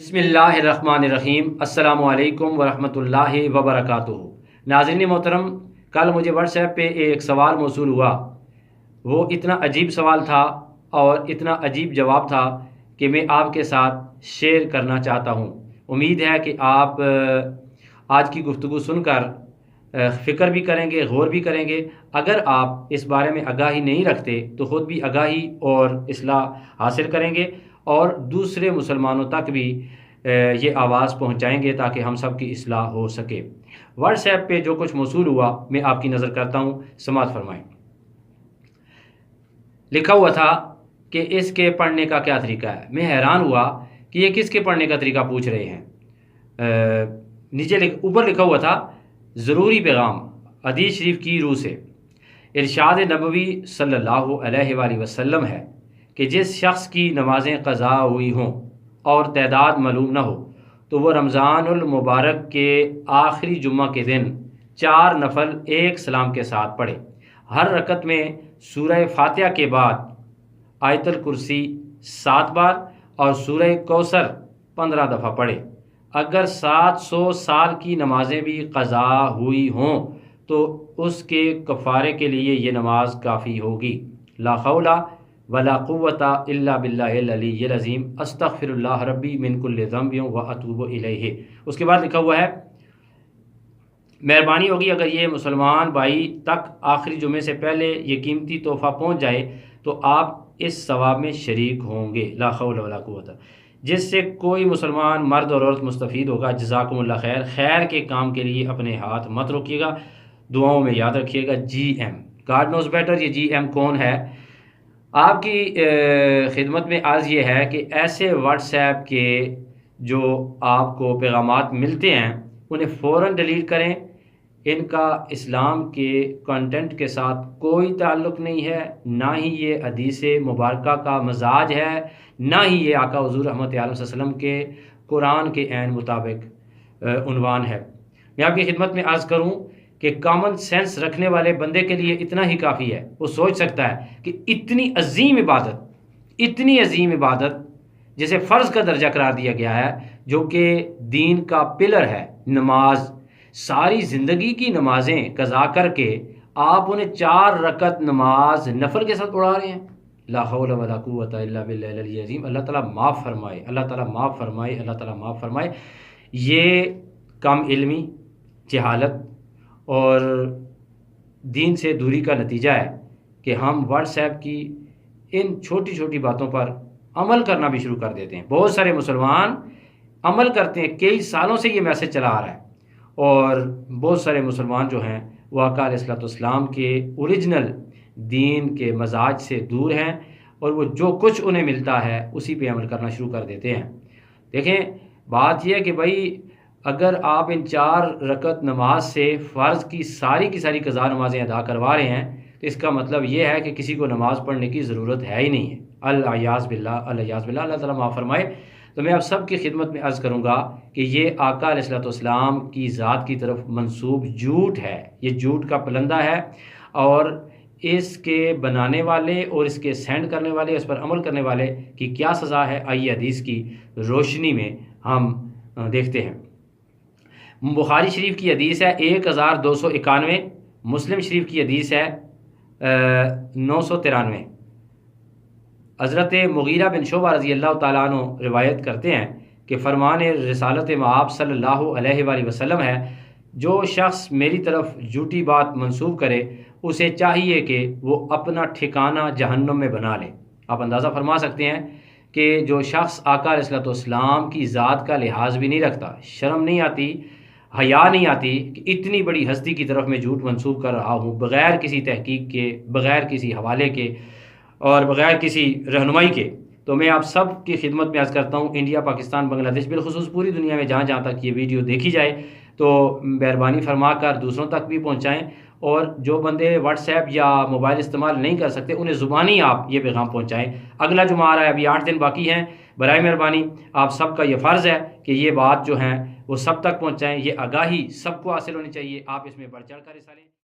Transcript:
بسم اللہ الرحمن الرحیم۔ السلام علیکم ورحمۃ اللہ وبرکاتہ۔ ناظرین محترم، کل مجھے واٹس ایپ پہ ایک سوال موصول ہوا۔ وہ اتنا عجیب سوال تھا اور اتنا عجیب جواب تھا کہ میں آپ کے ساتھ شیئر کرنا چاہتا ہوں۔ امید ہے کہ آپ آج کی گفتگو سن کر فکر بھی کریں گے، غور بھی کریں گے۔ اگر آپ اس بارے میں آگاہی نہیں رکھتے تو خود بھی آگاہی اور اصلاح حاصل کریں گے اور دوسرے مسلمانوں تک بھی یہ آواز پہنچائیں گے تاکہ ہم سب کی اصلاح ہو سکے۔ واٹس ایپ پہ جو کچھ موصول ہوا میں آپ کی نظر کرتا ہوں، سماعت فرمائیں۔ لکھا ہوا تھا کہ اس کے پڑھنے کا کیا طریقہ ہے۔ میں حیران ہوا کہ یہ کس کے پڑھنے کا طریقہ پوچھ رہے ہیں۔ نیچے اوپر لکھا ہوا تھا ضروری پیغام حدیث شریف کی روح سے۔ ارشاد نبوی صلی اللہ علیہ وآلہ وسلم ہے کہ جس شخص کی نمازیں قضا ہوئی ہوں اور تعداد معلوم نہ ہو تو وہ رمضان المبارک کے آخری جمعہ کے دن 4 نفل ایک سلام کے ساتھ پڑھے۔ ہر رکعت میں سورہ فاتحہ کے بعد آیت الکرسی 7 بار اور سورہ کوثر 15 دفعہ پڑھے۔ اگر 700 سال کی نمازیں بھی قضا ہوئی ہوں تو اس کے کفارے کے لیے یہ نماز کافی ہوگی۔ لا حول ولا قوت الا باللہ العلی العظیم، استغفر اللہ ربی من کل ذنب واتوب الیہ۔ اس کے بعد لکھا ہوا ہے مہربانی ہوگی اگر یہ مسلمان بھائی تک آخری جمعے سے پہلے یہ قیمتی تحفہ پہنچ جائے تو آپ اس ثواب میں شریک ہوں گے۔ لا حول ولا قوت، جس سے کوئی مسلمان مرد اور عورت مستفید ہوگا۔ جزاکم اللہ خیر۔ خیر کے کام کے لیے اپنے ہاتھ مت روکیے گا، دعاؤں میں یاد رکھیے گا۔ G M, God knows better. یہ جی ایم کون ہے؟ آپ کی خدمت میں عرض یہ ہے کہ ایسے واٹس ایپ کے جو آپ کو پیغامات ملتے ہیں انہیں فوراً ڈیلیٹ کریں۔ ان کا اسلام کے کنٹینٹ کے ساتھ کوئی تعلق نہیں ہے، نہ ہی یہ حدیث مبارکہ کا مزاج ہے، نہ ہی یہ آقا حضور رحمت عالم صلی اللہ علیہ وسلم کے قرآن کے عین مطابق عنوان ہے۔ میں آپ کی خدمت میں عرض کروں کہ کامن سینس رکھنے والے بندے کے لیے اتنا ہی کافی ہے۔ وہ سوچ سکتا ہے کہ اتنی عظیم عبادت جسے فرض کا درجہ قرار دیا گیا ہے، جو کہ دین کا پلر ہے، نماز، ساری زندگی کی نمازیں قضا کر کے آپ انہیں 4 رکعت نماز نفل کے ساتھ اڑا رہے ہیں۔ لا حول ولا قوت الا باللہ العلی العظیم۔ اللہ تعالیٰ معاف فرمائے، اللہ تعالیٰ معاف فرمائے، اللہ تعالیٰ معاف فرمائے۔ یہ کم علمی، جہالت اور دین سے دوری کا نتیجہ ہے کہ ہم واٹس ایپ کی ان چھوٹی چھوٹی باتوں پر عمل کرنا بھی شروع کر دیتے ہیں۔ بہت سارے مسلمان عمل کرتے ہیں، کئی سالوں سے یہ میسج چلا آ رہا ہے، اور بہت سارے مسلمان جو ہیں وہ آقا علیہ الصلوۃ والسلام کے اوریجنل دین کے مزاج سے دور ہیں، اور وہ جو کچھ انہیں ملتا ہے اسی پہ عمل کرنا شروع کر دیتے ہیں۔ دیکھیں، بات یہ ہے کہ بھائی اگر آپ ان 4 رکعت نماز سے فرض کی ساری قضا نمازیں ادا کروا رہے ہیں تو اس کا مطلب یہ ہے کہ کسی کو نماز پڑھنے کی ضرورت ہے ہی نہیں ہے۔ الیاذ باللہ، الیاذ باللہ، اللہ تعالیٰ معاف فرمائے۔ تو میں آپ سب کی خدمت میں عرض کروں گا کہ یہ آقا علیہ الصلوۃ والسلام کی ذات کی طرف منسوب جھوٹ ہے، یہ جھوٹ کا پلندہ ہے، اور اس کے بنانے والے اور اس کے سینڈ کرنے والے، اس پر عمل کرنے والے کی کیا سزا ہے، آئیے حدیث کی روشنی میں ہم دیکھتے ہیں۔ بخاری شریف کی حدیث ہے 1291، مسلم شریف کی حدیث ہے 993۔ حضرت مغیرہ بن شعبہ رضی اللہ تعالیٰ عنہ روایت کرتے ہیں کہ فرمان رسالت مآب صلی اللہ علیہ وآلہ وسلم ہے، جو شخص میری طرف جھوٹی بات منسوب کرے اسے چاہیے کہ وہ اپنا ٹھکانہ جہنم میں بنا لے۔ آپ اندازہ فرما سکتے ہیں کہ جو شخص آقا علیہ الصلوۃ والسلام کی ذات کا لحاظ بھی نہیں رکھتا، شرم نہیں آتی، حیا نہیں آتی کہ اتنی بڑی ہستی کی طرف میں جھوٹ منسوب کر رہا ہوں بغیر کسی تحقیق کے، بغیر کسی حوالے کے اور بغیر کسی رہنمائی کے۔ تو میں آپ سب کی خدمت میں عرض کرتا ہوں، انڈیا، پاکستان، بنگلہ دیش، بالخصوص پوری دنیا میں جہاں جہاں تک یہ ویڈیو دیکھی جائے تو مہربانی فرما کر دوسروں تک بھی پہنچائیں، اور جو بندے واٹس ایپ یا موبائل استعمال نہیں کر سکتے انہیں زبانی آپ یہ پیغام پہنچائیں۔ اگلا جمعہ آ رہا ہے، ابھی 8 دن باقی ہیں۔ برائے مہربانی آپ سب کا یہ فرض ہے کہ یہ بات جو ہیں وہ سب تک پہنچائیں، یہ آگاہی سب کو حاصل ہونی چاہیے۔ آپ اس میں بڑھ چڑھ کر حصہ لیں۔